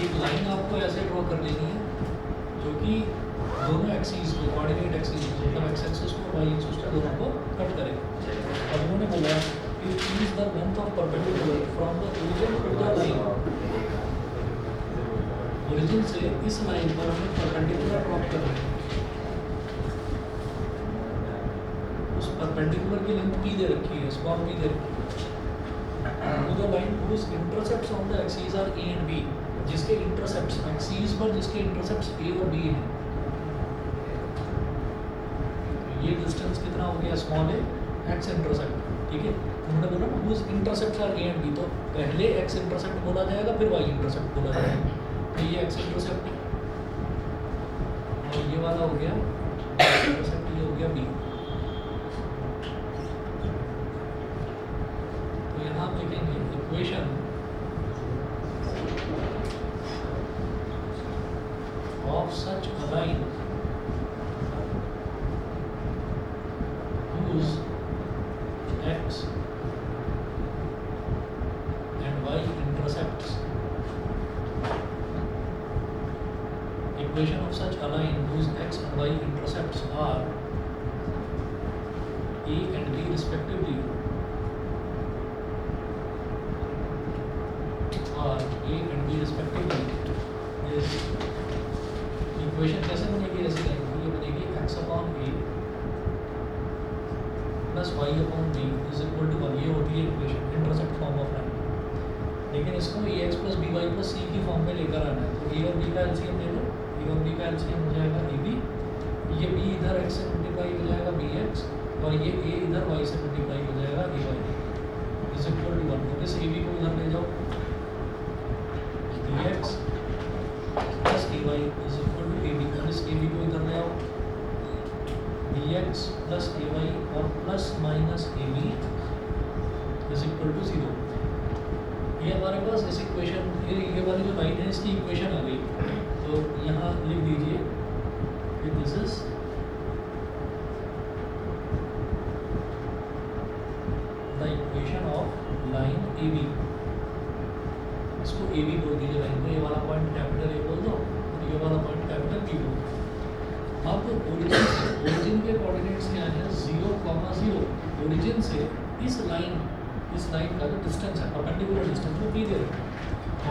एक लाइन आपको ऐसे ड्रॉ कर लेनी है जो कि दोनों एक्सिस को, कोऑर्डिनेट एक्सिस मतलब एक्स एक्सिस को वाई एक्सिस को दोनों को कट करे। अब उन्होंने बोला कि is the length of perpendicular from the origin to the line. Origin से इस लाइन पर हमें परपेंडिकुलर ड्रॉप करना है। उस परपेंडिकुलर की लेंथ p दे रखी है, स्क्वायर p दे रखी है। To the line whose intercepts on the axis are a and b, जिसके इंटरसेप्ट्स एक्सिस पर जिसके इंटरसेप्ट्स a और b हैं। ये डिस्टेंस कितना हो गया, स्मॉल है एक्स इंटरसेप्ट, ठीक है। उन्होंने बोला ना whose intercepts are a and b, तो पहले एक्स इंटरसेप्ट बोला जाएगा फिर y इंटरसेप्ट बोला जाएगा। तो ये एक्स इंटरसेप्ट और ये वाला हो गया इंटरसेप्ट, ये हो गया b। तो यहाँ आप लिखेंगे equation of such a line whose x and y intercepts, equation of such a line whose x and y intercepts are a and b respectively, is equation कैसे बनेगी, ऐसे लाइन ये बनेगी x upon a plus y upon b is equal to 1। ये होती है equation intercept form of line. लेकिन इसको ax plus by plus c की फॉर्म में लेकर आना है। तो a और b का एलसीएम ले लो, a और b का एलसीएम हो जाएगा ab, ये b इधर x से मल्टीप्लाई हो जाएगा bx और ये a इधर y से मल्टीप्लाई हो जाएगा ay इज इक्वल टू 1। तो इस ab को उधर ले जाओ, dx plus dy is equal to ab, और इस ab को इधर ले आओ, dx प्लस ay और plus minus ab is equal to 0। ये हमारे पास इस इक्वेशन, ये वाली जो लाइन है इसकी इक्वेशन आ गई। तो यहाँ लिख दीजिए कि this is the equation of line AB। इसको AB बोल दीजिए लाइन को, ये वाला पॉइंट कैपिटल A बोल दो और ये वाला पॉइंट कैपिटल B बोल दो। अब ओरिजिन के कोऑर्डिनेट्स क्या है, 0,0। ओरिजिन से इस लाइन का जो डिस्टेंस है, परपेंडिकुलर डिस्टेंस वो p दे रहे हैं,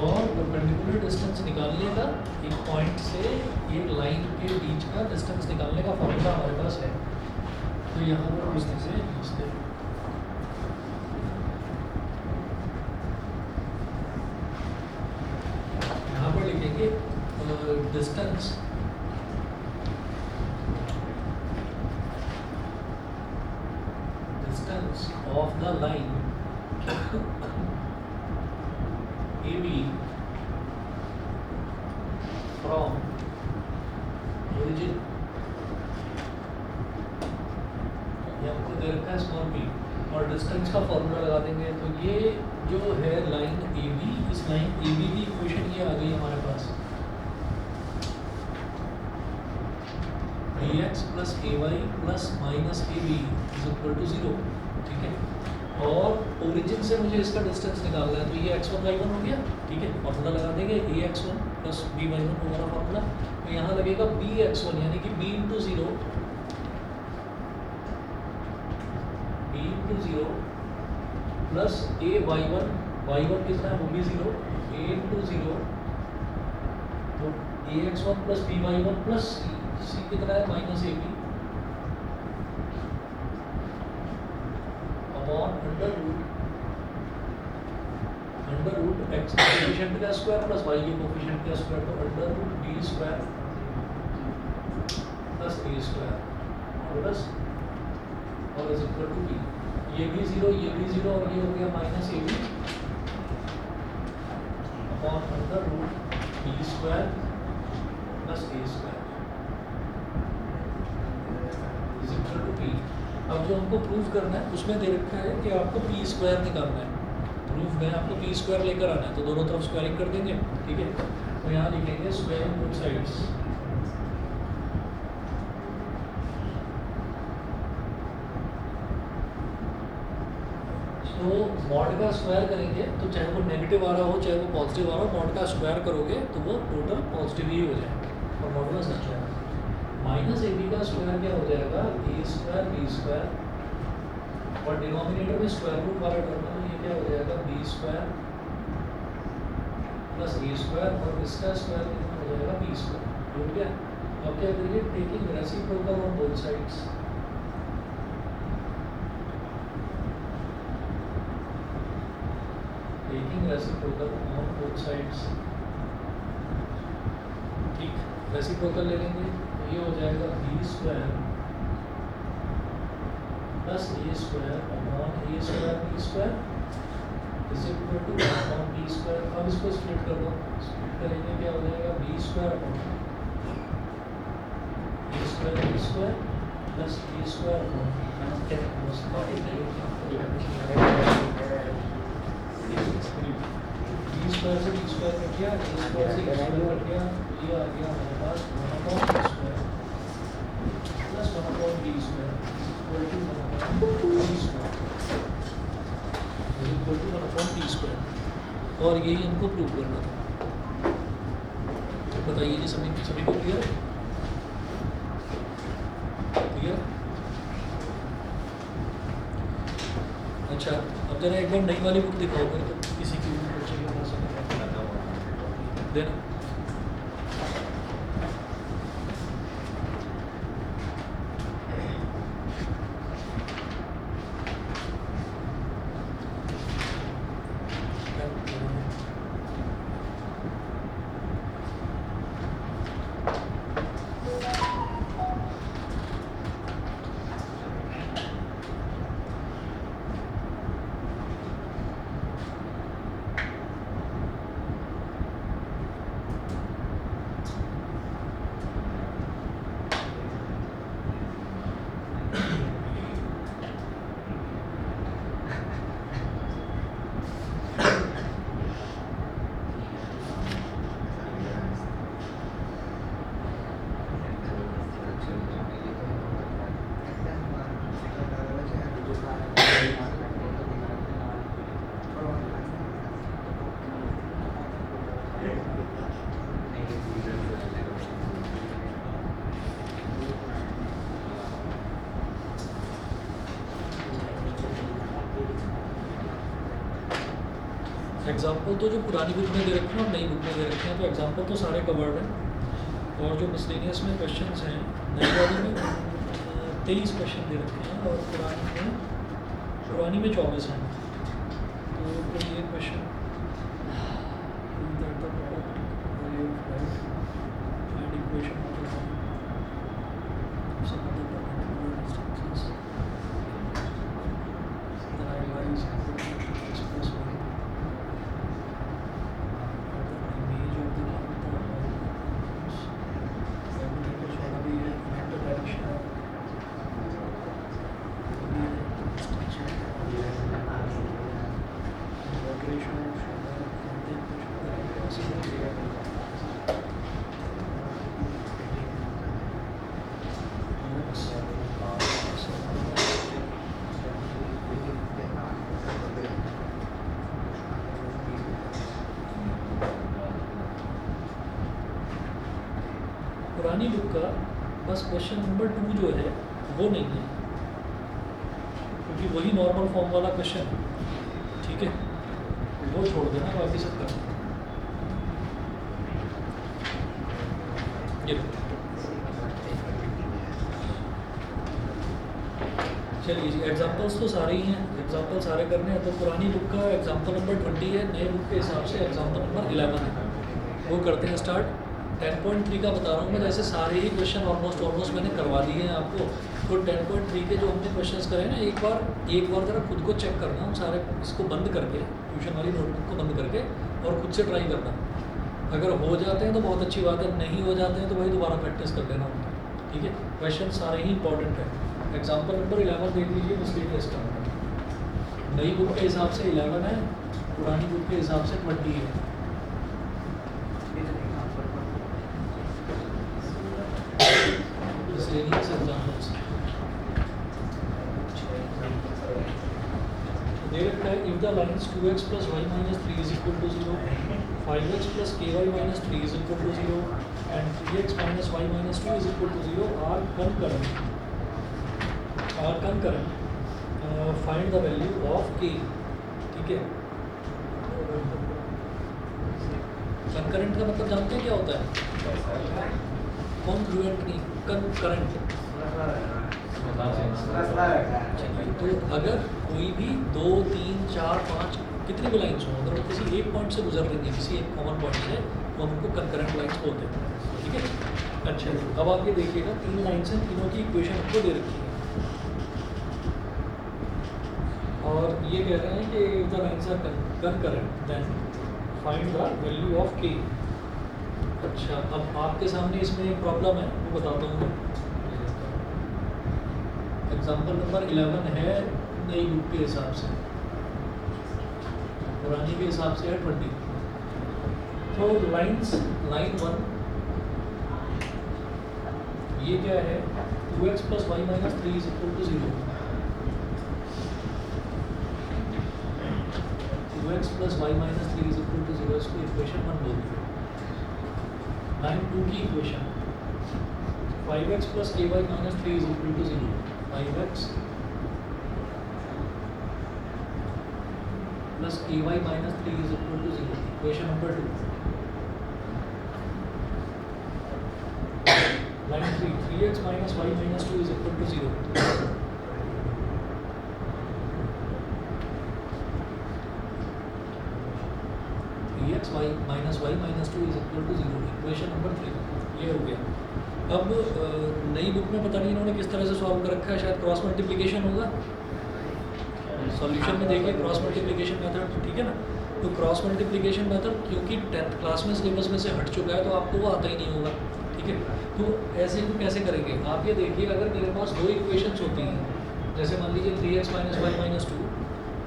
और परपेंडिकुलर डिस्टेंस निकालने का एक पॉइंट से एक लाइन के बीच का डिस्टेंस निकालने का फॉर्मूला हमारे पास है। तो यहाँ पर पूछने से पूछते हैं, यहाँ पर लिखेंगे distance of the line AB from origin, ये आपको दे रखा है स्मॉल p, और डिस्टेंस का फॉर्मूला लगा देंगे। तो ये जो है लाइन AB, इस लाइन AB की इक्वेशन ये आ गई हमारे पास, dx plus ay plus minus ab is equal to 0, ठीक है। और ओरिजिन से मुझे इसका डिस्टेंस निकालना है, तो ये x1 y1 हो गया, ठीक है। फॉर्मूला लगा देंगे ax1 प्लस by1 होगा फॉर्मूला। तो यहाँ लगेगा bx1 यानी कि b into 0 plus ay1, y1 कितना है वो भी 0, a इंटू 0, तो ax1 plus by1 plus c कितना है minus ab upon under root x coefficient का स्क्वायर प्लस वाई के कोफिशिएंट का स्क्वायर, तो under root d square plus a square plus और इज इक्वल टू बी। ये भी 0, ये भी 0 और ये हो गया minus a b upon under root b square plus a square is equal to b. अब जो हमको प्रूव करना है उसमें दे रखा है कि आपको पी स्क्वायर निकालना है। प्रूफ में आपको पी स्क्वायर लेकर आना है, तो दोनों तरफ स्क्वायरिंग कर देंगे, ठीक है। तो यहाँ लिखेंगे स्क्वायरिंग बोथ साइड्स, तो तो मॉड का स्क्वायर करेंगे तो चाहे वो नेगेटिव आ रहा हो चाहे वो पॉजिटिव आ रहा हो, मॉड का स्क्वायर करोगे तो वो टोटल पॉजिटिव ही हो जाएगा और मॉडुलस अच्छा है। माइनस ए बी का स्क्वायर क्या हो जाएगा, ए स्क्वायर बी स्क्वायर और डिनोमिनेटर में स्क्वायर रूट वाला टर्म है, ये क्या हो जाएगा b square plus a square और इसका स्क्वायर कितना हो जाएगा बी स्क्वायर। हो गया। अब क्या करिए, taking reciprocal on both sides, taking reciprocal on both sides। ठीक, रेसिप्रोकल ले लेंगे तो ये हो जाएगा b square plus a square upon a square b square is equal to upon b square. अब इसको स्प्लिट कर दो, स्प्लिट करेंगे क्या हो जाएगा b square upon a square b square plus a square upon b square से B square cut गया, ए स्क्वायर से ए स्क्वायर कट गया, ये आ गया हमारे पास 1 upon b square plus 1 upon b square equal to 1 upon b square equal to 1 upon b square. और यही हमको प्रूव करना था। बताइए जी, सभी को क्लियर? क्लियर? अच्छा, अब जरा एक बार नई वाली बुक दिखाओ मेरे को, किसी की भी बच्चे के पास देना। एग्जाम्पल तो जो पुरानी बुक में दे रखे हैं और नई बुक में दे रखे हैं, तो एग्जाम्पल तो सारे कवर्ड हैं और जो मिसलेनियस में क्वेश्चंस हैं नई वाली में 23 क्वेश्चन दे रखे हैं और पुरानी में 24 हैं। तो फिर ये क्वेश्चन पुरानी बुक का बस क्वेश्चन नंबर 2 जो है वो नहीं है, क्योंकि वही नॉर्मल फॉर्म वाला क्वेश्चन, ठीक है, वो छोड़ देना, बाकी सब करना। ये चलिए जी, एग्जांपल्स तो सारे ही हैं, एग्जांपल सारे करने हैं। तो पुरानी बुक का एग्जांपल नंबर 20 है, नए बुक के हिसाब से एग्जांपल नंबर 11 है। वो करते हैं स्टार्ट। 10.3 का बता रहा हूँ मैं, जैसे सारे ही क्वेश्चन ऑलमोस्ट मैंने करवा दिए हैं आपको। तो 10.3 के जो हमने क्वेश्चंस करे ना, एक बार ज़रा खुद को चेक करना, हम सारे इसको बंद करके, ट्यूशन वाली नोटबुक को बंद करके और खुद से ट्राई करना। अगर हो जाते हैं तो बहुत अच्छी बात है, नहीं हो जाते हैं तो वही दोबारा प्रैक्टिस कर लेना, ठीक है। क्वेश्चन सारे ही इंपॉर्टेंट है। एग्जाम्पल नंबर 11 देख लीजिए, मुस्लिम टेस्ट का नई बुक के हिसाब से 11 है, पुरानी बुक के हिसाब से 20 है। दे रखा है if the lines 2x plus y minus 3 is equal to 0, 5x plus k y minus 3 is equal to 0 and 3x minus y minus 2 is equal to 0 are concurrent, find the value of k। ठीक है, concurrent का मतलब जानते हैं क्या होता है? Congruent नहीं, कंकरेंट। तो अगर कोई भी 2, 3, 4, 5 कितनी भी लाइन्स हो, अगर वो किसी एक पॉइंट से गुजर रही है, किसी एक कॉमन पॉइंट से, तो हम उनको कंकरेंट लाइन्स बोलते हैं। ठीक है, अच्छा अब आप ये देखिएगा 3 लाइन्स हैं, तीनों की इक्वेशन हमको दे रखी है और ये कह रहे हैं कि the lines are concurrent then find the value of k। अच्छा अब आपके सामने इसमें एक प्रॉब्लम है, वो बताता हूँ मैं। एग्जाम्पल नंबर 11 है नई बुक के हिसाब से, पुरानी के हिसाब से है 20। तो लाइन्स, लाइन 1 ये क्या है? 2x plus y minus 3 is equal to 0, 2x plus y minus 3 is equal to 0, इसको इक्वेशन 1 बोलते हैं। लाइन 2 की equation 5x plus k y minus 3 is equal to 0, 5x plus k y minus 3 is equal to 0, equation number 2। Line 3x minus y minus 2 is equal to 0, 3x minus y minus 2 is equal to 0, equation number 3। ये हो गया। अब नई book में पता नहीं इन्होंने किस तरह से सॉल्व कर रखा है, शायद क्रॉस मल्टीप्लिकेशन होगा। सॉल्यूशन में देखिए क्रॉस मल्टीप्लिकेशन मेथड, ठीक है ना। तो क्रॉस मल्टीप्लिकेशन मेथड क्योंकि 10th क्लास में सिलेबस में से हट चुका है, तो आपको वो आता ही नहीं होगा। ठीक है, तो ऐसे ही कैसे करेंगे आप? ये देखिए, अगर मेरे पास 2 इक्वेशंस होती हैं, जैसे मान लीजिए 3x minus y minus 2,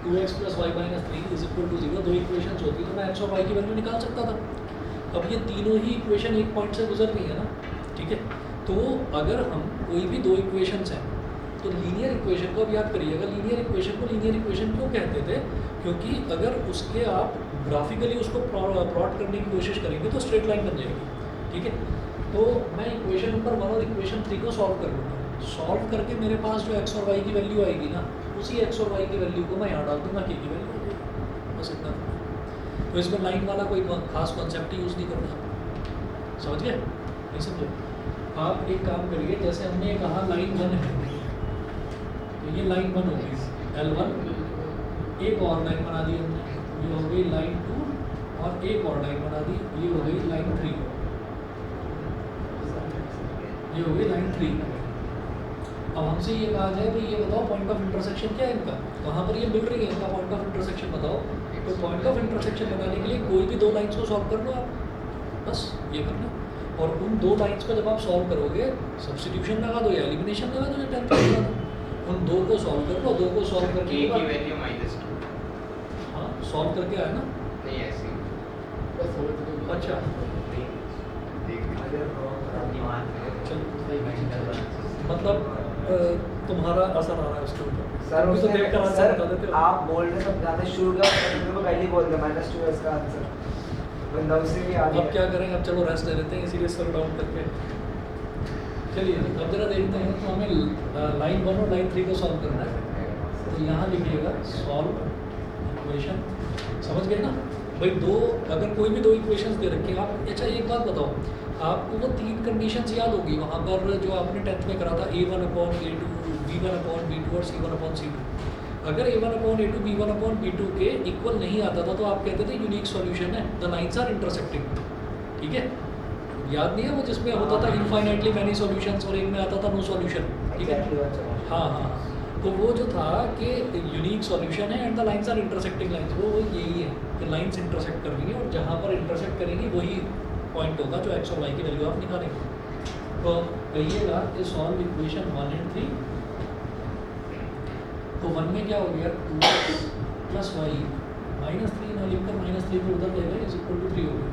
2x plus y minus 3 is equal to 0, 2 equations होती है, तो मैं x और y की वैल्यू निकाल सकता था। अब ये तीनों ही इक्वेशन एक पॉइंट से गुजर रही है ना। ठीक है, तो अगर हम कोई भी 2 इक्वेशंस हैं, तो लीनियर इक्वेशन को अब याद करिएगा। लीनियर इक्वेशन को लीनियर इक्वेशन क्यों कहते थे? क्योंकि अगर उसके आप ग्राफिकली उसको प्लॉट करने की कोशिश करेंगे तो स्ट्रेट लाइन बन जाएगी। ठीक है, तो मैं इक्वेशन नंबर 1 और इक्वेशन 3 को सॉल्व कर लूँगा। सॉल्व करके मेरे पास जो x और y की वैल्यू आएगी ना, उसी x और y की वैल्यू को मैं यहाँ डाल दूँगा, k की वैल्यू हो जाएगी। बस इतना। तो इसमें लाइन वाला कोई खास कॉन्सेप्ट यूज़ नहीं करना। समझ गए? नहीं समझे? आप एक काम करिए, जैसे हमने कहा लाइन 1 है, तो ये लाइन 1 होगी L1, एक और लाइन बना दी हमने, ये हो गई लाइन 2, और एक और लाइन बना दी, ये हो गई लाइन 3, ये हो गई लाइन 3। अब हमसे ये कहा जाए कि ये बताओ पॉइंट ऑफ इंटरसेक्शन क्या है इनका, कहाँ पर ये मिल रही है, इनका पॉइंट ऑफ इंटरसेक्शन बताओ। तो पॉइंट ऑफ इंटरसेक्शन बताने के लिए कोई भी 2 लाइन्स को सॉल्व कर लो आप, बस ये करना। और उन 2 लाइन्स को जब आप सॉल्व करोगे, सब्स्टिट्यूशन लगा दो या एलिमिनेशन लगा दो, या 10 लगा दो, उन 2 को सॉल्व कर लो। 2 को सॉल्व करके k की वैल्यू -2, हाँ सॉल्व करके आया ना। नहीं ऐसे अच्छा मतलब तुम्हारा असर आ रहा है उसके ऊपर। सर तो उसने देख कर आंसर सर बता देते हो। आप बोल रहे सब ज्यादा शुरू का मेरे को पहले ही बोल दिया -2 है इसका आंसर, बंदा उससे भी आगे। अब क्या करें, अब चलो रेस्ट ले लेते हैं इसीलिए स्लो डाउन करके। चलिए अब जरा देखते हैं, तो हमें लाइन 1 और लाइन 3 को सॉल्व करना है। तो यहाँ लिखिएगा सॉल्व इक्वेशन, समझ गए ना भाई। 2 अगर कोई भी 2 इक्वेशंस दे रखे हैं आप, अच्छा एक बात बताओ, आपको वो 3 कंडीशंस याद होगी वहाँ पर जो आपने 10th में करा था, A1/A2, B1/B2 और C1/C2। अगर A1/A2 B1/B2 के इक्वल नहीं आता था तो आप कहते थे यूनिक सॉल्यूशन है, द लाइन्स आर इंटरसेक्टिंग। ठीक है, याद नहीं है वो जिसमें होता था इनफाइनाइटली मैनी सॉल्यूशंस और एक में आता था नो सॉल्यूशन। ठीक है, हाँ हाँ, तो वो जो था कि यूनिक सॉल्यूशन है and the lines are intersecting lines, वो यही है कि लाइन्स इंटरसेक्ट कर रही हैं और जहाँ पर इंटरसेक्ट करेंगी वही पॉइंट होगा जो x और y की वैल्यू आप निकालेंगे। तो कहिएगा कि सॉल्व इक्वेशन 1 और 3। तो 1 में क्या हो गया, 2x प्लस वाई माइनस 3 ना लिखकर -3 को उधर ले गए इज इक्वल टू 3 हो गया।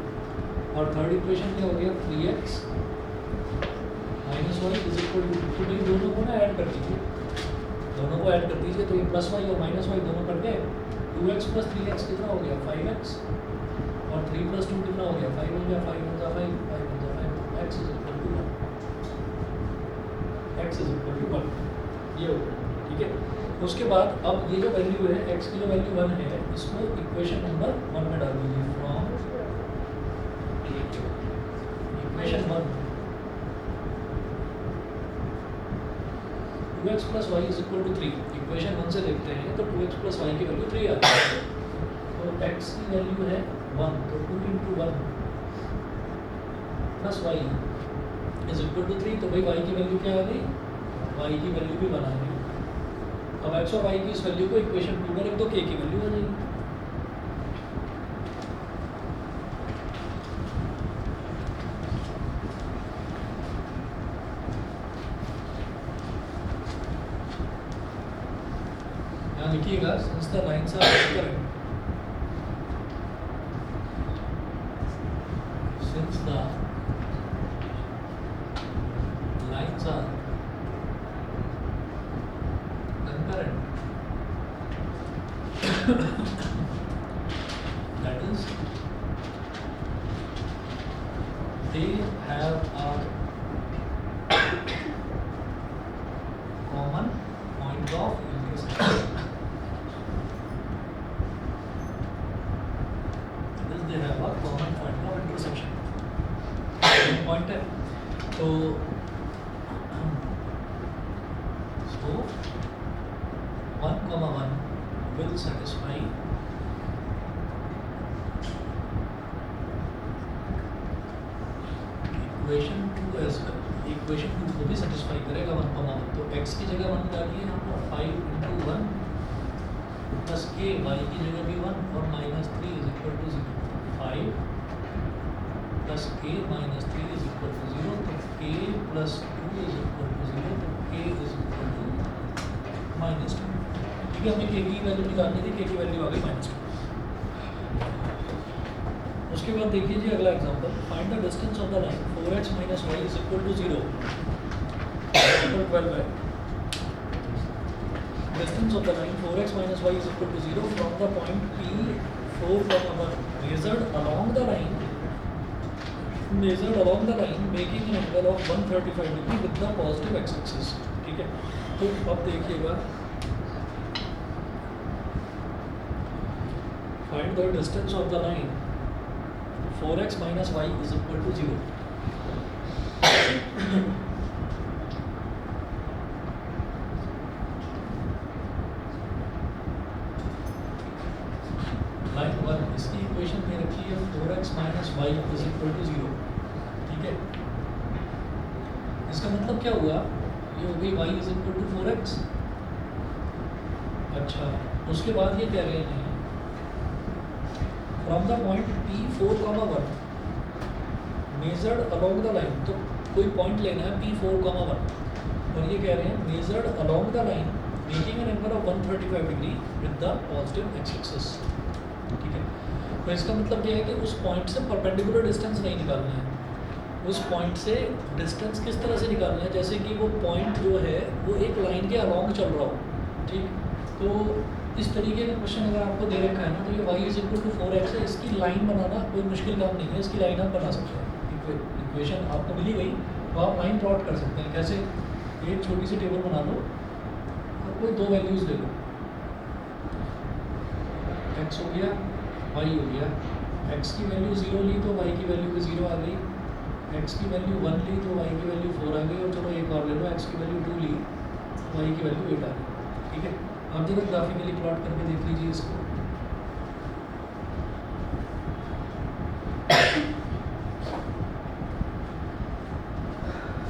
और थर्ड इक्वेशन क्या हो गया, 3x minus y is equal to 2। दोनों को ना ऐड कर दीजिए, दोनों को ऐड कर दीजिए, तो ये प्लस वाई और माइनस वाई दोनों कट गए 2x प्लस 3x कितना हो गया 5x, और 3 प्लस 2 कितना हो गया 5 हो गया, 5 × 5 5 × 5 x is equal to 1, x is equal to 1, ये हो गया। ठीक है, उसके बाद अब ये जो वैल्यू है x की जो वैल्यू 1 है, इसको इक्वेशन नंबर 1 में डाल दीजिए। From equation 1 2x plus y is equal to 3, equation 1 से देखते हैं तो 2x प्लस वाई की वैल्यू 3 आती है, तो x की वैल्यू है 1, तो 2 × 1 plus y is equal to 3, तो भाई y की वैल्यू क्या आ गई, y की वैल्यू भी 1 आ गई। अब x और y की इस वैल्यू को इक्वेशन 2 में रख दो, k की वैल्यू आ जाएगी। यहाँ लिखिएगा since the lines are concurrent, since the lines are concurrent, that is they have a common point of intersection. They have a common point of intersection. Point है तो so 1, 1 will satisfy equation 2 as well. Equation 2 को भी satisfy करेगा 1, 1, तो x की जगह 1 डालिए यहाँ पर 5 × 1 प्लस k, y की जगह भी 1 और -3 is equal to 0, 5 plus k -3 is equal to 0, तो k plus 2 is equal to 0, तो k इज इक्वल टू -2। ठीक है, हमें k की वैल्यू निकालनी थी, k की वैल्यू आ गई -2। उसके बाद देखिए जी अगला example, find the distance of the line 4x - y is equal to 0 12 है। Distance of the line 4x - y is equal to 0 from the point P4, measured along the line, making an angle of 135 degree with the positive x-axis। ठीक है, तो अब देखिएगा find the distance of the line 4x - y is equal to 0। Line 1 इसकी equation में रखी है 4x - y is equal to 0। ठीक है, इसका मतलब क्या हुआ, ये हो गई y is equal to 4x। अच्छा, उसके बाद ये कह रहे हैं from the point P4, 1 measured along the line, तो कोई पॉइंट लेना है P4, 1 और ये कह रहे हैं measured along the line making an angle of 135 degree with the positive x-axis। ठीक है, तो इसका मतलब ये है कि उस पॉइंट से परपेंडिकुलर डिस्टेंस नहीं निकालना है, उस पॉइंट से डिस्टेंस किस तरह से निकालना है, जैसे कि वो पॉइंट जो है वो एक लाइन के अलोंग चल रहा हो। ठीक, तो इस तरीके का क्वेश्चन अगर आपको दे रखा है ना, तो ये y is equal to 4x है, इसकी लाइन बनाना कोई मुश्किल काम नहीं है, इसकी लाइन आप बना सकते हैं। इक्वेशन आपको मिली गई तो आप लाइन प्लॉट कर सकते हैं। कैसे, एक छोटी सी टेबल बना लो और कोई 2 वैल्यूज़ ले लो, x हो गया y हो गया, x की वैल्यू 0 ली तो y की वैल्यू भी 0 आ गई, x की वैल्यू 1 ली तो y की वैल्यू 4 आ गई, और चलो एक और ले लो, x की वैल्यू 2 ली तो y की वैल्यू 8 आ गई। ठीक है, अब जरा ग्राफिकली प्लॉट करके देख लीजिए इसको।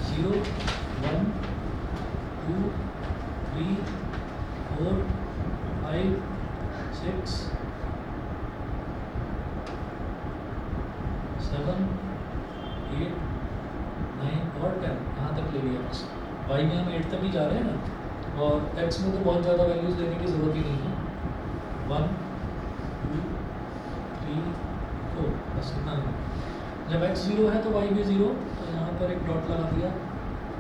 0, 1, 2, 3, 4, 5, 6, 7, 8, 9 और 10, यहाँ तक ले लिया बस। y में हम 8 तक ही जा रहे हैं ना, और x में तो बहुत ज़्यादा वैल्यूज़ लेने की ज़रूरत ही नहीं है। 1, 2, 3, 4, बस इतना ही। जब x 0 है तो y भी 0, तो यहाँ पर एक डॉट लगा दिया।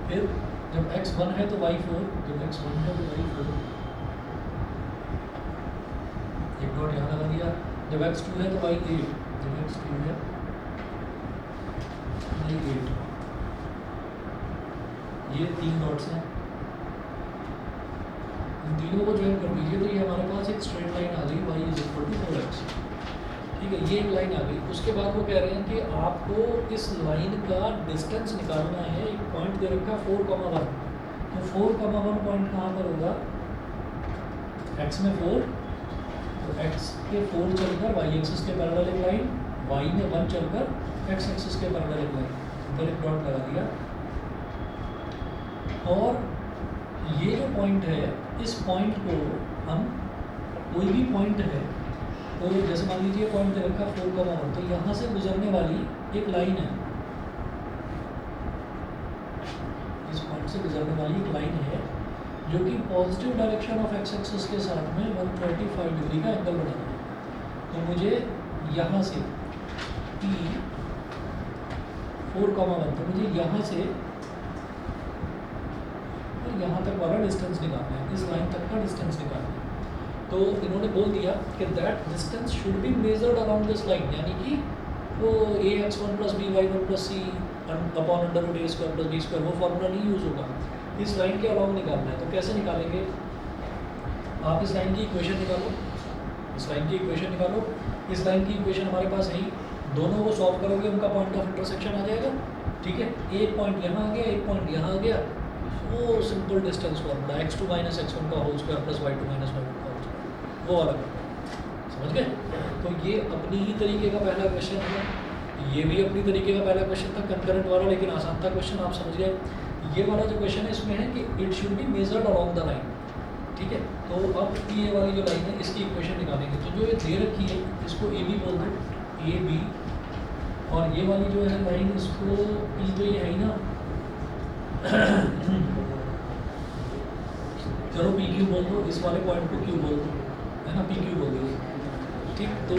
फिर जब x 1 है तो y 4, जब x 1 है तो y 4। एक डॉट यहाँ लगा दिया। जब x2 है तो y 8, जब x2 है y 8, ये 3 डॉट्स हैं, इन तीनों को ज्वाइन कर दीजिए तो ये हमारे पास एक स्ट्रेट लाइन आ गई y is equal to 4x। ठीक है, ये एक लाइन आ गई। उसके बाद वो कह रहे हैं कि आपको इस लाइन का डिस्टेंस निकालना है। एक पॉइंट दे रखा है 4,1, तो 4,1 पॉइंट कहाँ पर होगा, x में 4, तो x के 4 चलकर y एक्सिस के पैरेलल एक लाइन, y में 1 चलकर x एक्सिस के पैरेलल एक लाइन, इधर एक डॉट लगा दिया। और ये जो पॉइंट है, इस पॉइंट को हम, कोई भी पॉइंट है तो जैसे मान लीजिए पॉइंट दे रखा 4,1, तो यहाँ से गुजरने वाली एक लाइन है, इस पॉइंट से गुजरने वाली एक लाइन है जो कि positive direction of x axis के साथ में 135 डिग्री का एंगल बना है। तो मुझे यहाँ से P 4,1, तो मुझे यहाँ से और यहाँ तक वाला डिस्टेंस निकालना है, इस लाइन तक का डिस्टेंस निकालना है। तो इन्होंने बोल दिया कि that distance should be measured around this line, यानी कि वो ax1 + by1 + c upon √ a² + b², वो फॉर्मूला नहीं यूज़ होगा, इस लाइन के अलाउ निकालना है। तो कैसे निकालेंगे, आप इस लाइन की इक्वेशन निकालो, इस लाइन की इक्वेशन निकालो। इस लाइन की इक्वेशन हमारे पास है ही, दोनों को सॉल्व करोगे उनका पॉइंट ऑफ इंटरसेक्शन आ जाएगा। ठीक है, एक पॉइंट यहाँ आ गया, एक पॉइंट यहाँ आ गया, वो simple distance formula x2 - x1 का होल स्क्वायर + y2 - y1 का होल स्क्वायर, वो वाला समझ गए। तो ये अपनी ही तरीके का पहला क्वेश्चन है, ये भी अपनी तरीके का पहला क्वेश्चन था कंकरेंट वाला, लेकिन आसान था क्वेश्चन, आप समझ गए। ये वाला जो क्वेश्चन है इसमें है कि it should be measured around the line. ठीक है, तो अब ये वाली जो लाइन है इसकी इक्वेशन निकालेंगे। तो जो ये दे रखी है इसको ए बी बोल दो, ए बी, और ये वाली जो है लाइन इसको पी, तो ये है ही ना, चलो पी क्यू बोल दो, इस वाले पॉइंट को क्यू बोल दो, है ना, पी क्यू बोल दो। ठीक, तो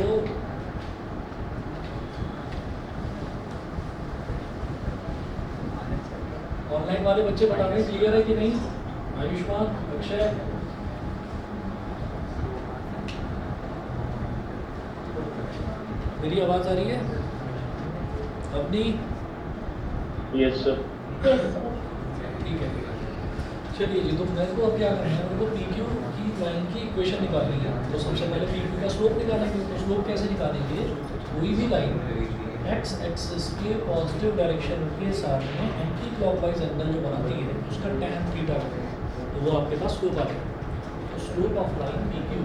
ऑनलाइन वाले बच्चे बता रहे हैं क्लियर है कि नहीं, आयुष्मान, अक्षय, मेरी आवाज़ आ रही है अपनी? Yes sir. ठीक है, चलिए जी। तो मेरे को अब क्या करना है, मेरे को पी क्यू की लाइन की इक्वेशन निकालनी है। तो सबसे पहले पी क्यू का स्लोप निकालेंगे। तो स्लोप कैसे निकालेंगे, कोई भी लाइन एक्स एक्सिस के पॉजिटिव डायरेक्शन के साथ में एंटी क्लॉकवाइज एंगल जो बनाती है उसका tan थीटा, तो वो आपके पास स्लोप आ जाएगा। तो slope of line P Q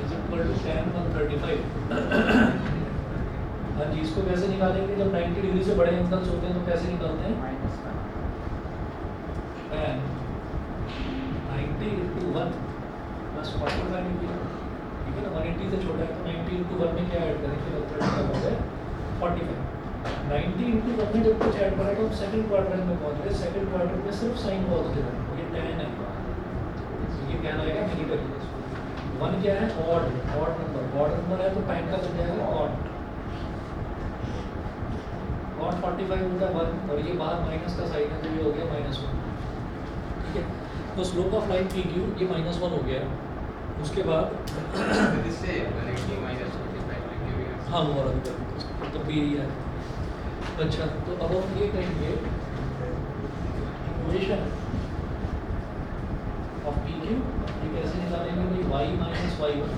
is equal to tan 135। हाँ जी, इसको कैसे निकालेंगे, जब 90 डिग्री से बड़े एंगल्स होते हैं तो कैसे निकालते हैं, tan 90 × 1 + 45 डिग्री। ठीक है ना, 180 से छोटा है तो 90 × 1 में क्या ऐड करेंगे, 45। 90 × 1 में जब कुछ ऐड करें तो हम सेकंड क्वाड्रेंट में पहुंच गए। सेकंड क्वाड्रेंट में सिर्फ साइन पॉजिटिव है, ये tan है, तो ये क्या आएगा नेगेटिव। 1 क्या है, ऑड नंबर है, तो tan का बन जाएगा ऑड 45 होता है 1, और ये बाहर माइनस का साइन है तो ये हो गया -1। ठीक है, तो slope of line P Q ये -1 हो गया। उसके बाद इससे डायरेक्टली -45 भी है। हाँ, वो वाला भी कर दीजिए, तब भी यही है। अच्छा, तो अब हम ये कहेंगे इक्वेशन ऑफ पी क्यू, ये कैसे निकालेंगे भाई, y - y1,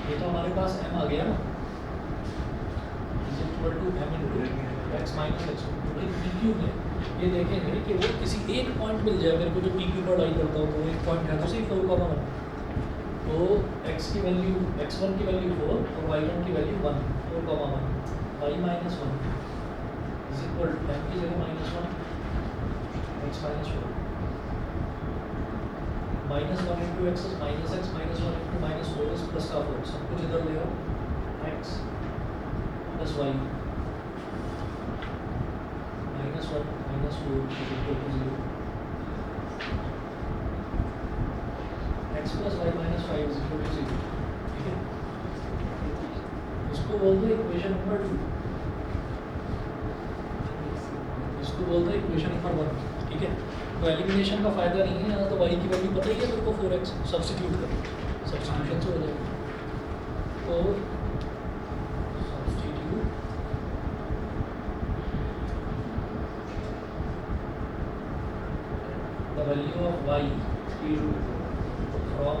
ये तो हमारे पास m आ गया ना, is equal to m × x - x1। तो पी क्यू में ये देखेंगे कि वो किसी एक पॉइंट मिल जाए मेरे को जो पी क्यू पर लाई करता हूँ, तो एक पॉइंट है तो सही 4,1, तो x की वैल्यू, x1 की वैल्यू 4 और y1 की value 1, 4,1, y - 1 is equal to m की जगह -1, x - 4, -1 × x -x -1 × -4 इस प्लस का 4, सब कुछ इधर ले आओ, x + y -1 - 4 is equal to 0, x + y - 5 is equal to 0। ठीक है, इसको बोल दो इक्वेशन नंबर 2, इसको इसको बोलते हैं इक्वेशन नंबर 1, ठीक है। तो एलिमिनेशन का फ़ायदा नहीं है, यहाँ तो y की वैल्यू पता ही है मेरे को 4x, सब्स्टिट्यूट करो, सब्स्टिट्यूशन से हो जाएगा। तो substitute the value of y from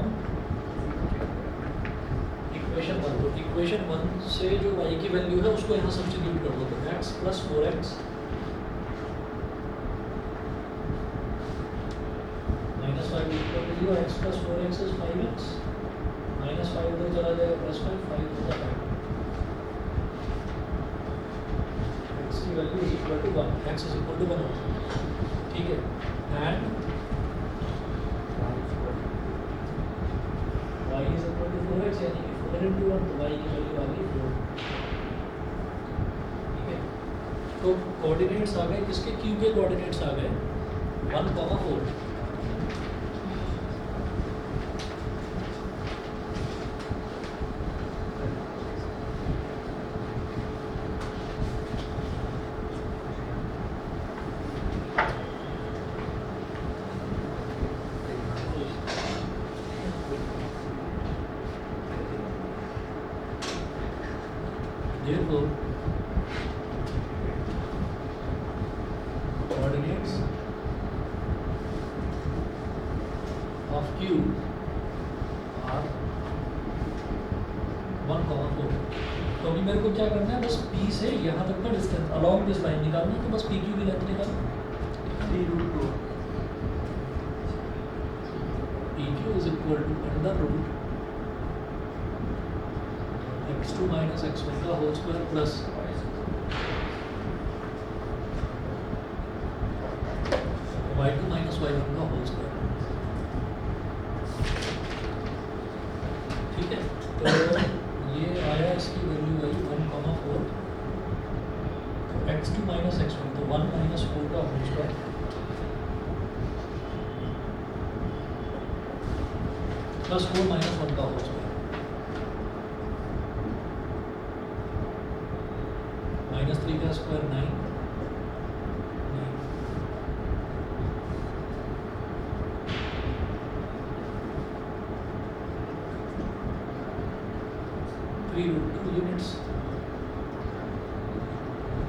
equation 1, तो इक्वेशन 1 से जो y की वैल्यू है उसको यहाँ सब्स्टिट्यूट कर दो, तो x plus 4x minus 5 equal to 0, x plus 4x is 5x, minus 5 तो चला जाएगा प्लस 5, 5 होता है x की value is equal to 1, x is equal to 1, ठीक है। And y is equal to 4x, यानी कि 4 into 1, तो y की वैल्यू आ गई 4, ठीक है। तो कोऑर्डिनेट्स आ गए किसके, q के कोऑर्डिनेट्स आ गए 1,4। Therefore, coordinates of Q are 1,4। तो अभी मेरे को क्या करना है, बस P से यहाँ तक का डिस्टेंस अलॉन्ग दिस लाइन निकालना है, तो बस PQ की length निकालना,3√2 PQ is equal to under root x2 minus x1 का whole square plus y2 minus y1 का होल स्क्वायर, ठीक है। तो ये आया, इसकी वैल्यू आई 1,4, तो x2 minus x1, तो 1 minus 4 का होल स्क्वायर प्लस 4 minus 1 का होल स्क्वायर, माइनस 3 का स्क्वायर 9, 3√2 यूनिट्स।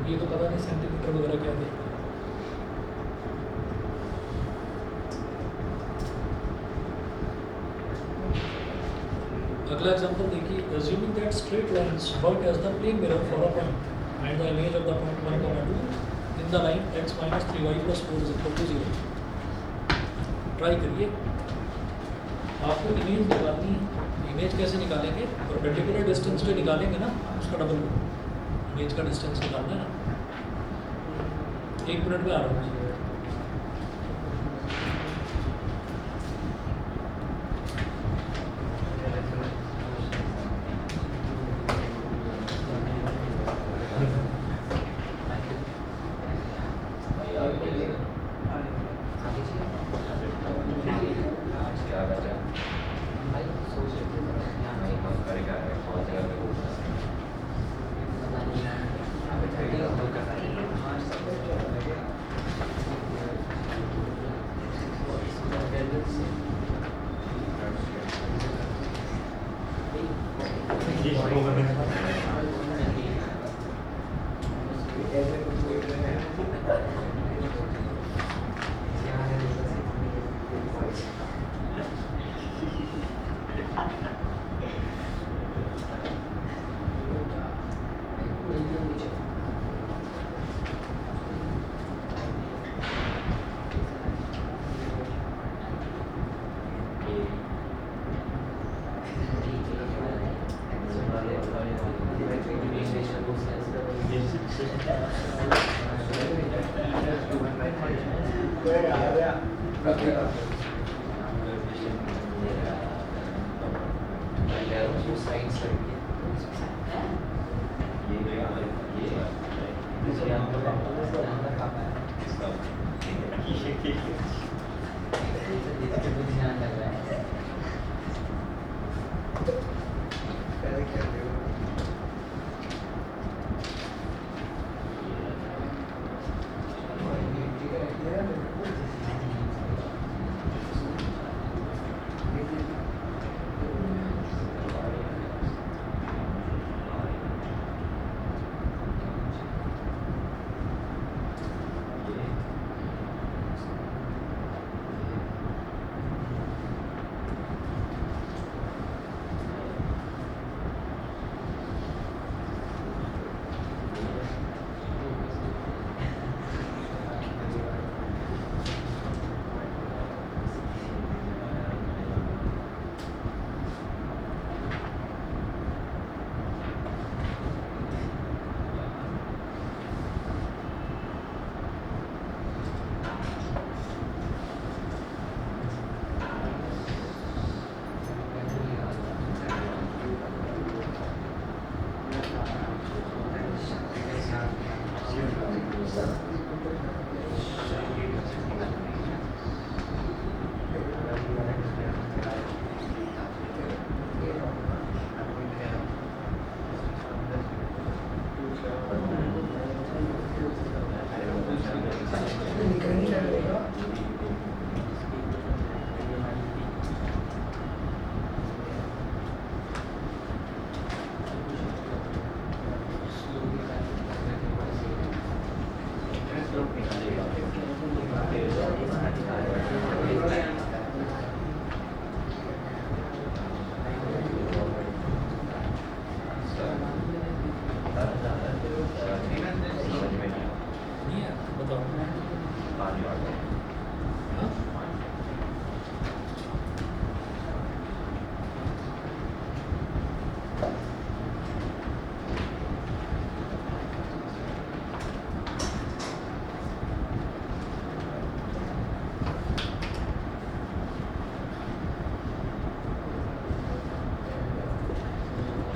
ये तो पता नहीं सेंटीमीटर वगैरह क्या थे। अगला एग्जांपल देखिए, assuming that straight lines work as the plane mirror for a point and the image of the point 1,2 in the line x minus 3y plus 4 is equal to 0। Try करिए, आपको image निकालनी है। Image कैसे निकालेंगे, perpendicular distance जो निकालेंगे ना उसका डबल इमेज का डिस्टेंस निकालना है ना। 1 मिनट में आ रहा हूँ।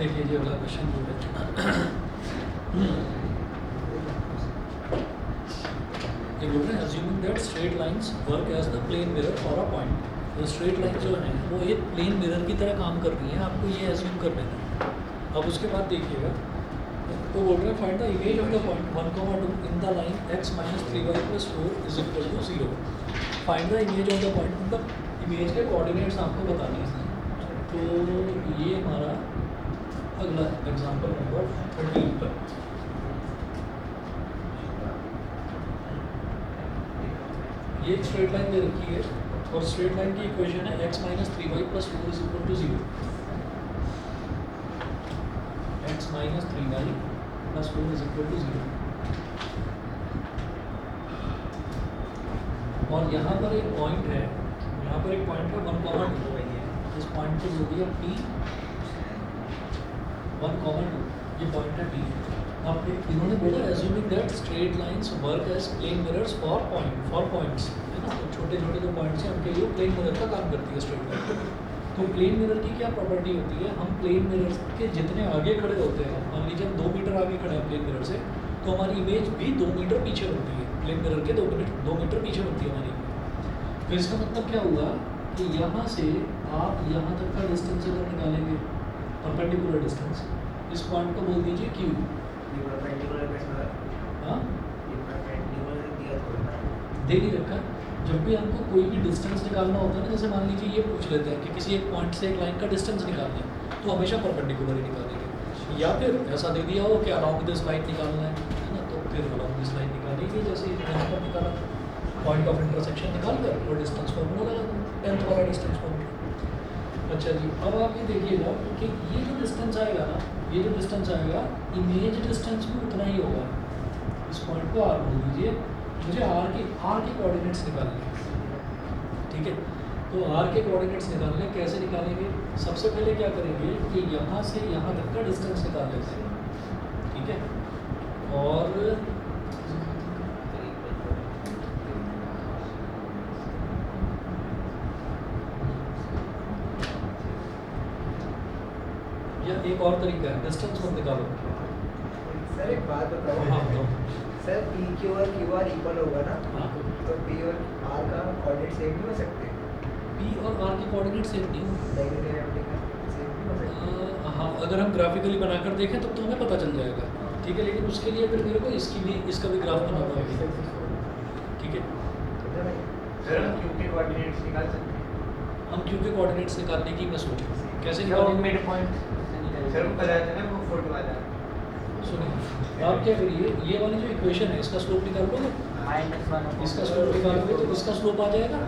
देखिए जी अगला क्वेश्चन जो है ये बोल रहे हैं assuming that straight lines work as the plane mirror for a point। तो स्ट्रेट लाइन जो है वो एक प्लेन मिरर की तरह काम कर रही है, आपको ये एज्यूम कर लेना है। अब उसके बाद देखिएगा तो बोल रहे हैं find the image of the point 1,2 in the line x - 3y + 4 is equal to 0। Find the image of the point, मतलब इमेज के कोऑर्डिनेट्स आपको बताने हैं। तो ये हमारा अगला एग्जांपल नंबर 13 पर ये एक स्ट्रेट लाइन दे रखी है और स्ट्रेट लाइन की इक्वेशन है x - 3y + 4 is equal to 0। x - 3y + 4 is equal to 0। और यहाँ पर एक पॉइंट है, यहाँ पर एक पॉइंट है 1,2। इस पॉइंट को जो दिया P 1,2, ये पॉइंट है P। अब इन्होंने बोला assuming that straight lines work as plane mirrors for points, है ना। तो छोटे छोटे जो पॉइंट्स हैं उनके लिए प्लेन मिरर का काम करती है स्ट्रेट लाइन। तो प्लेन मिरर की क्या प्रॉपर्टी होती है, हम प्लेन मिरर के जितने आगे खड़े होते हैं, मान लीजिए हम 2 मीटर आगे खड़े हैं प्लेन मिरर से, तो हमारी इमेज भी 2 मीटर पीछे बनती है। प्लेन मिरर के 2 मीटर पीछे बनती है हमारी इमेज। तो इसका मतलब क्या हुआ कि यहाँ से आप यहाँ तक का डिस्टेंस अगर निकालेंगे, परपेंडिकुलर डिस्टेंस, इस पॉइंट को बोल दीजिए Q। हाँ, दे नहीं रखा। जब भी हमको कोई भी डिस्टेंस निकालना होता है ना, जैसे मान लीजिए ये पूछ लेते हैं कि किसी एक पॉइंट से एक लाइन का डिस्टेंस निकालना है, तो हमेशा परपेंडिकुलर ही निकालेंगे। या फिर ऐसा दे दिया हो कि अराउंड दिस लाइन निकालना है ना, तो फिर अराउंड दिस लाइन निकालेंगे। जैसे यहाँ पर निकाला पॉइंट ऑफ इंटरसेक्शन निकाल कर और डिस्टेंस फॉर्मूला लगा दूँ, 10th वाला डिस्टेंस फॉर्मूला। अच्छा जी, अब आप ये देखिएगा कि ये जो डिस्टेंस आएगा ना, ये जो डिस्टेंस आएगा, इमेज डिस्टेंस भी उतना ही होगा। इस पॉइंट को R बोल दीजिए। मुझे R के कोऑर्डिनेट्स निकालने हैं, ठीक है। तो R के कोऑर्डिनेट्स निकालने कैसे निकालेंगे, सबसे पहले क्या करेंगे कि यहाँ से यहाँ तक का डिस्टेंस निकाल लेते हैं, ठीक है। और या एक और तरीका है, डिस्टेंस मत निकालो। सर एक बात बताओ। हाँ बताओ। सर PQ और QR इक्वल होगा ना, हाँ, तो P और R का कोऑर्डिनेट सेम नहीं हो सकते? P और R के कोऑर्डिनेट सेम नहीं होंगे। नेगेटिव एप्लीकेशन सेम नहीं हो सकते? हाँ, अगर हम ग्राफिकली बनाकर देखें तब तो हमें पता चल जाएगा, ठीक है। लेकिन उसके लिए फिर मेरे को इसका भी ग्राफ बनाना होगा, ठीक है। सर हम Q के कोऑर्डिनेट्स निकाल सकते हैं। हम Q के कोऑर्डिनेट्स निकालने की मैं सोचूं कैसे जो निकालेंगे। मिड पॉइंट सर हम बताया था ना, वो फोटो वाला। सुनिए, आप क्या करिए, ये वाली जो इक्वेशन है इसका स्लोप निकाल लोगे, इसका स्लोप निकालोगे तो इसका स्लोप आ जाएगा।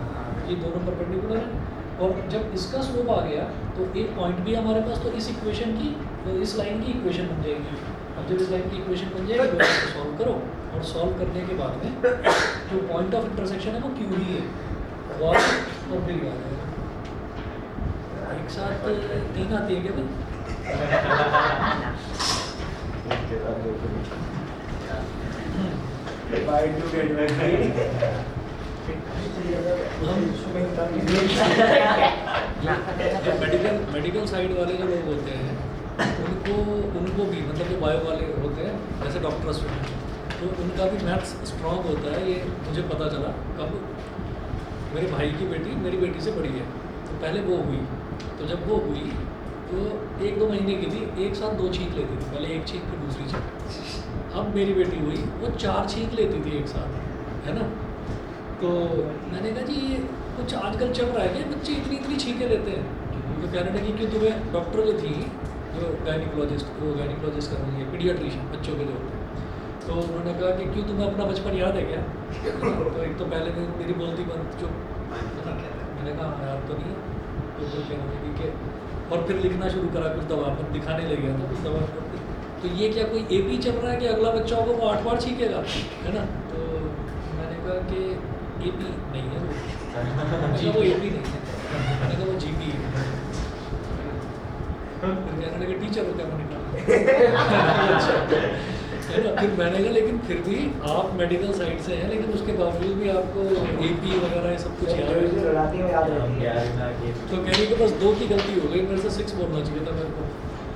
ये दोनों परपेंडिकुलर हैं और जब इसका स्लोप आ गया तो एक पॉइंट भी हमारे पास, तो इस इक्वेशन की, तो इस लाइन की इक्वेशन बन जाएगी। अब जब इस लाइन की इक्वेशन बन जाएगी तो इसको सॉल्व करो और सॉल्व करने के बाद में जो पॉइंट ऑफ इंटरसेक्शन है वो Q ही है, वो और फिर आ जाएगा। एक साथ 3 आती है क्या भाई? मेडिकल साइड वाले जो लोग होते हैं उनको भी, मतलब जो बायो वाले होते हैं जैसे डॉक्टर स्टूडेंट, तो उनका भी मैथ्स स्ट्रॉन्ग होता है। ये मुझे पता चला कब, मेरे भाई की बेटी मेरी बेटी से बड़ी है, तो पहले वो हुई, तो जब वो हुई तो 1-2 महीने की थी, एक साथ 2 छींक लेती थी, पहले एक छींक फिर दूसरी छींक। अब मेरी बेटी हुई, वो 4 छींक लेती थी एक साथ, है ना। तो मैंने कहा जी ये कुछ आजकल चल रहा है कि बच्चे इतनी छींकें लेते हैं। तो कहने लगी कि तुम्हें डॉक्टर जो थी, जो गायनिकोलॉजिस्ट कर रही है, पीडियाट्रिशियन बच्चों के जो होते हैं, तो उन्होंने कहा कि क्यों तुम्हें अपना बचपन याद है क्या? तो एक तो पहले मेरी बोलती बंद चुप, मैंने कहा हाँ याद तो नहीं है। तो फिर कहने लगी कि, और फिर लिखना शुरू करा, कुछ दवा पर दिखाने लगे था, कुछ दवा पर। तो ये क्या कोई AP चल रहा है कि अगला बच्चा होगा वो 8 बार छींकेगा, है ना। तो मैंने कहा कि AP नहीं है वो, वो AP नहीं है, मैंने कहा वो GP है। फिर कहने लगे टीचर हो क्या? मैंने कहा है ना। फिर मैंने कहा लेकिन फिर भी आप मेडिकल साइड से हैं, लेकिन उसके बावजूद भी आपको AP वगैरह ये सब कुछ याद है। तो कह रही कि बस 2 की गलती हो गई, मेरे से 6 बोलना चाहिए था मेरे को।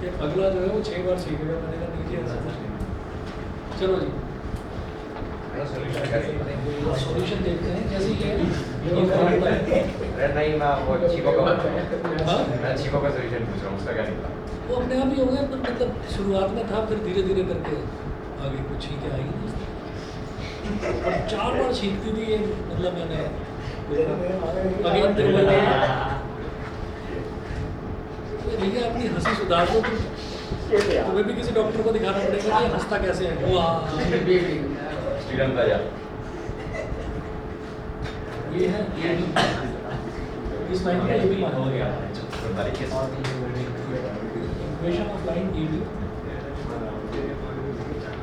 कि अगला जो है वो 6 बार सीखेगा, मैंने कहा नहीं जी ऐसा कुछ नहीं। चलो जी सोल्यूशन कैसे बताएंगे? सॉल्यूशन देखते हैं कैसे ये अरे नहीं, मैं वो चीको का हाँ? मैं चीको का सोल्यूशन पूछ रहा हूँ, उसका क्या निकला? वो अपने आप ही हो गया, मतलब शुरुआत में था, फिर धीरे धीरे करके आगे कुछ छींके आई और 4 बार छींकती थी ये, मतलब मैंने अगेन भैया अपनी हंसी सुधार दो तुम, तुम्हें भी किसी डॉक्टर को दिखाना पड़ेगा कि ये हंसता कैसे है। वाह स्टूडेंट था यार। ये है ये भी। इस लाइन का ये भी मान हो गया बारीकी से। Equation of line A B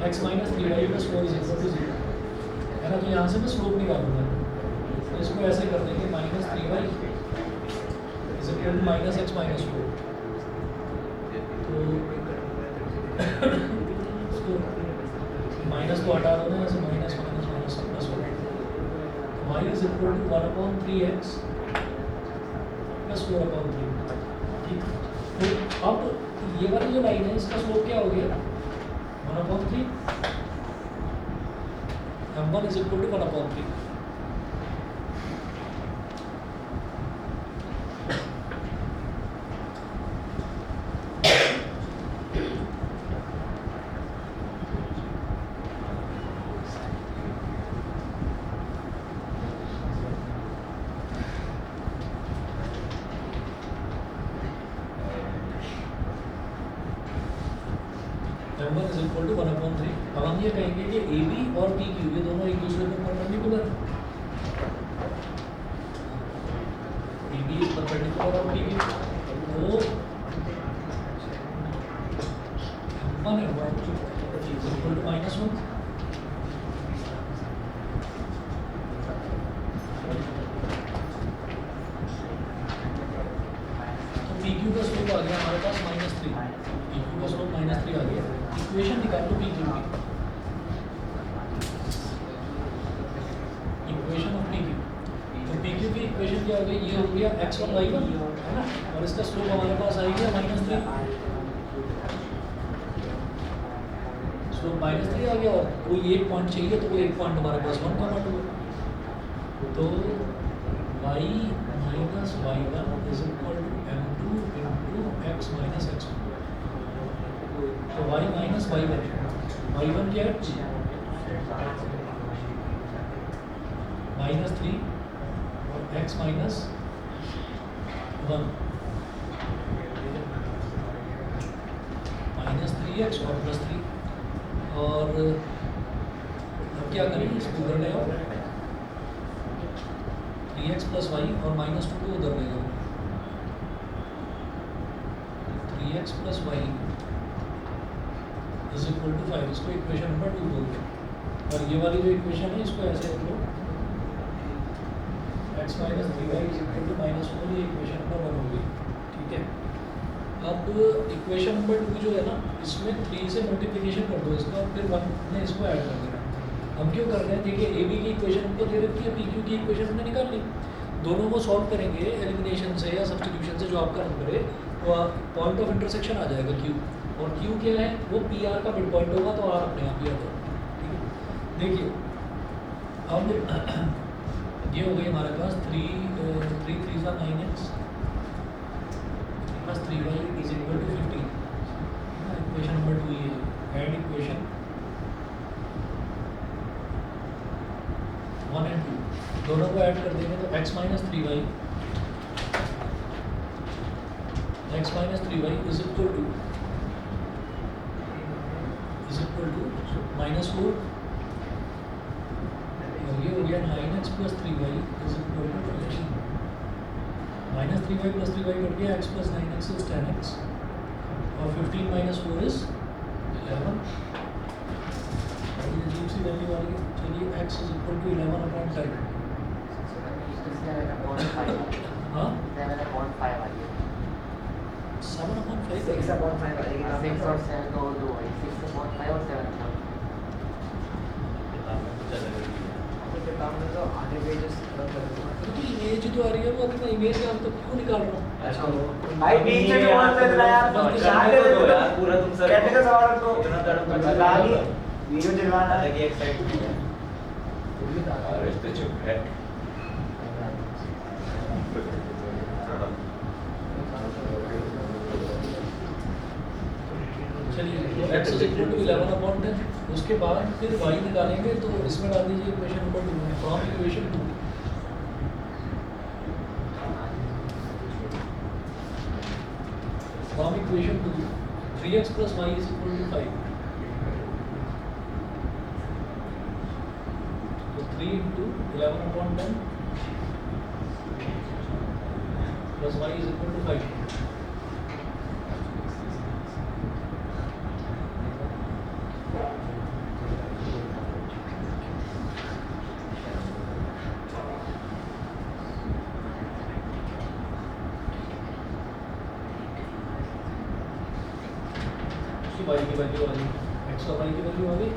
x minus 3y plus 4 is equal to 0 है ना। तो यहाँ से मैं स्लोप निकालूंगा, तो इसको ऐसे कर देंगे minus 3y is equal to minus x minus 4। तो इसको माइनस को हटा दो ना, ऐसे माइनस माइनस माइनस प्लस हो गया। y is equal to 1/3x plus 4/3। ठीक, तो अब ये वाली जो लाइन है इसका स्लोप क्या हो गया 1/3, m1 is equal to 1/3। m1 is equal to 1/3। अब हम ये कहेंगे कि ए बी और पी क्यू ये दोनों एक दूसरे को परपेंडिकुलर है। A B is perpendicular of P Q, तो m1 इज इक्वल टू -1। तो पी क्यू का स्लोप आ गया हमारे पास -3, पी क्यू का स्लोप -3 आ गया। इक्वेशन निकाल लो पी क्यू की, इक्वेशन ऑफ पी क्यू। तो पी क्यू की इक्वेशन क्या हो गई, ये हो गया x1 y1 है ना, और इसका स्लोप हमारे पास आ गया -3, स्लोप -3 आ गया। और कोई एक पॉइंट चाहिए, तो वो एक पॉइंट हमारे पास 1,2, तो y minus y1 is equal to m2 into x minus x1। तो y माइनस y1 क्या है -3 और x माइनस 1 -3x और +3। और अब क्या करेंगे, इसको उधर ले आओ, 3x प्लस y और -2 को उधर ले जाओ, 3x plus y is equal to 5। इसको इक्वेशन नंबर 2 बोलते हैं। और ये वाली जो इक्वेशन है इसको ऐसे लिख लो, x minus 3y is equal to -4, ये इक्वेशन नंबर 1 होगी। ठीक है, अब इक्वेशन नंबर 2 जो है ना, इसमें 3 से मल्टीप्लिकेशन कर दो इसका, और फिर 1 में इसको ऐड कर देना। हम क्यों कर रहे हैं, देखिए ए बी की इक्वेशन हमको दे रखी है, पी क्यू की इक्वेशन हमने निकाल ली। दोनों को सॉल्व करेंगे एलिमिनेशन से या सब्स्टिट्यूशन से, जो आपका नंबर है वो पॉइंट ऑफ इंटरसेक्शन आ जाएगा क्यू, और क्यू क्या है वो पी आर का मिड पॉइंट होगा, तो आर अपने आप ही आ जाएगा। ठीक है, देखिए अब ये हो गई हमारे पास 3 3 9x plus 3y is equal to 15। Equation number 2 ये ऐड इक्वेशन 1 एंड 2 दोनों को ऐड कर देंगे, तो x minus 3y is equal to -4, और ये हो गया 9x plus 3y is equal to 15। -3y plus 3y cut गया, x plus 9x is 10x, और 15 माइनस 4 इज 11। ये अजीब सी वैल्यू आ रही है। चलिए x इज इक्वल टू 11/10। हाँ 7/5 6/5 आ जाएगी। 6 और 7 तो 2 है, 6/5 और 7/5। काम में तो आधे पेजेस खत्म कर दूंगा। तो इमेज जो आ रही है वो अभी मैं इमेज का तो क्यों निकाल रहा हूँ? अच्छा वो भाई बीच में तो बोल देना यार, शांत दे दो यार, पूरा तुम सर कहने का सवाल रखो, इतना तड़प लगा ली वीडियो दिलवाना है कि एक्साइटमेंट है। अरे तो चुप है। चलिए तो x is equal to 11 upon 10, उसके बाद फिर y निकालेंगे तो इसमें डाल दीजिए इक्वेशन नंबर 2 में from equation 2 from equation 2 3x plus y is equal to 5, तो 3 into 11 upon 10 plus y is equal to 5. y की वैल्यू आ गई, x और y की वैल्यू आ गई,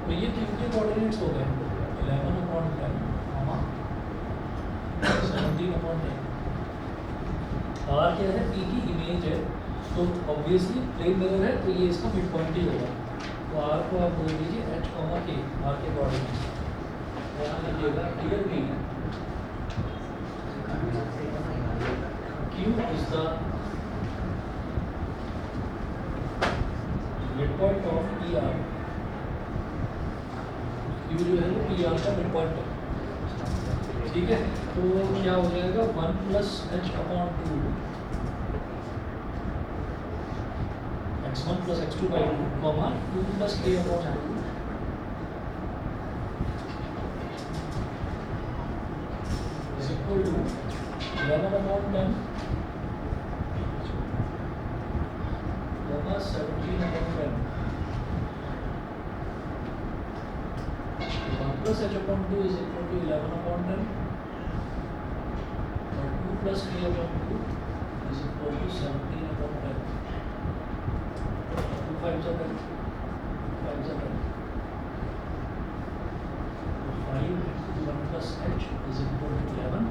तो ये कितने कोऑर्डिनेट्स हो गए? 11 अपॉन 10 कॉमा 17 अपॉन 10। r क्या है? p की इमेज है, तो ऑब्वियसली प्लेन मिरर है तो ये इसका मिड पॉइंट ही होगा। तो r को आप बोल दीजिए h कॉमा k, r के कोऑर्डिनेट्स यहाँ लीजिएगा clear p q is the mid point of PR, Q जो है वो PR का मिड पॉइंट है, ठीक है। तो क्या हो जाएगा 1 plus h upon 2 x1 plus x2 by 2 comma 2 plus k upon 2 is equal to 11 upon 10 comma 17 upon 10 plus h upon 2 is equal to 11 upon 10 और 2 plus k upon 2 is equal to 17 upon 10. 2 5s are 10, 5s are 10. 5 into 1 plus h is equal to 11.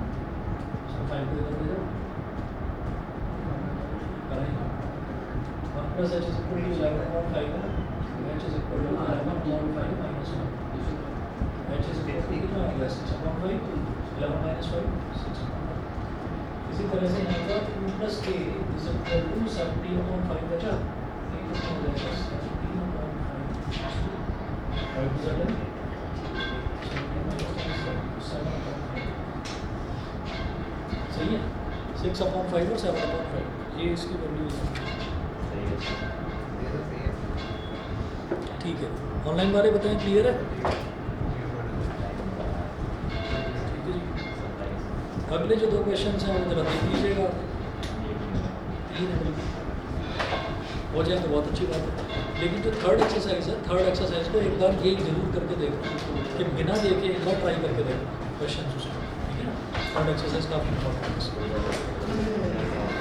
So 5 को इधर ले जाओ, करेंगे 1 plus h is equal to 11 upon 5 है, h is equal to 11 upon 5 minus 1. h is equal to 6 upon 5, 11 minus 5, 6 upon 5. इसी तरह से यहाँ पर 2 plus k is equal to 17 upon 5 बचा, ये कितना हो जाएगा 17 upon 5, 5 to 7, 17 minus 7 upon 5, सही है, 6 upon 5 और 7 upon 5, ये इसकी वैल्यू है, ठीक है। ऑनलाइन बारे बताएं, क्लियर है? अगले जो 2 क्वेश्चन हैं वो जरा देख लीजिएगा, 3 है, हो जाए तो बहुत अच्छी बात है। लेकिन जो थर्ड एक्सरसाइज है, थर्ड एक्सरसाइज को एक बार ये जरूर करके देखो कि बिना देखे एक बार ट्राई करके देखो क्वेश्चन उसको, ठीक है ना। थर्ड एक्सरसाइज काफ़ी इंपॉर्टेंट है।